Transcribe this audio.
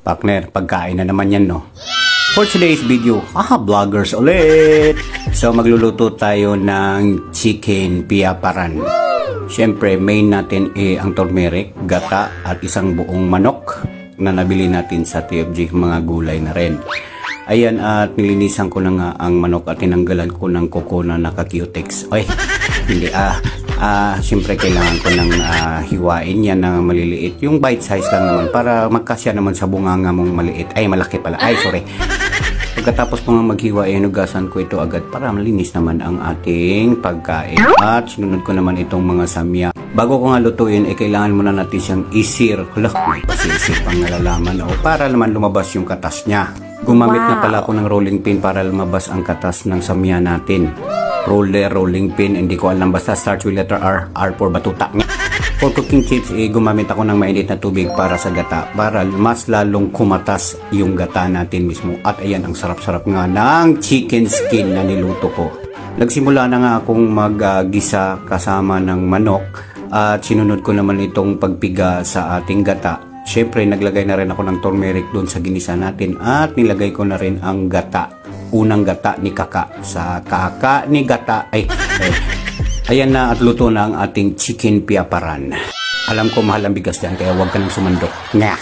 Partner, pagkain na naman yan, no? For today's video, vloggers ulit! So, magluluto tayo ng chicken piyaparan. Siyempre, main natin ang turmeric, gata, at isang buong manok na nabili natin sa TFG, mga gulay na rin. Ayan, at nilinisan ko na nga ang manok at tinanggalan ko ng kuko na naka-cutex. Oy, hindi, siyempre kailangan ko ng hiwain yan na maliliit. Yung bite size lang naman para magkasya naman sa bunganga mong maliit. Ay, malaki pala. Ay, sorry. Pagkatapos ko nga maghiwa, hinugasan ko ito agad para malinis naman ang ating pagkain. At sinunod ko naman itong mga samya. Bago ko nga lutuin, kailangan muna natin siyang isir. Hala, may pasisir pang nalalaman. Para naman lumabas yung katas niya. Gumamit na pala ako ng rolling pin para lumabas ang katas ng samya natin. Roller, rolling pin, hindi ko alam, basta starts with letter R. R for batuta. For cooking tips, gumamit ako ng mainit na tubig para sa gata, para mas lalong kumatas yung gata natin mismo. At ayan, ang sarap-sarap nga ng chicken skin na niluto ko. Nagsimula na nga akong mag-gisa kasama ng manok at sinunod ko naman itong pagpiga sa ating gata. Siyempre, naglagay na rin ako ng turmeric doon sa ginisa natin at nilagay ko na rin ang gata. Unang gata ni kaka. Sa kaka ni gata. Ayan na at luto na ang ating chicken piyaparan. Alam ko mahal ang bigas dyan kaya huwag ka nang sumandok. Nga!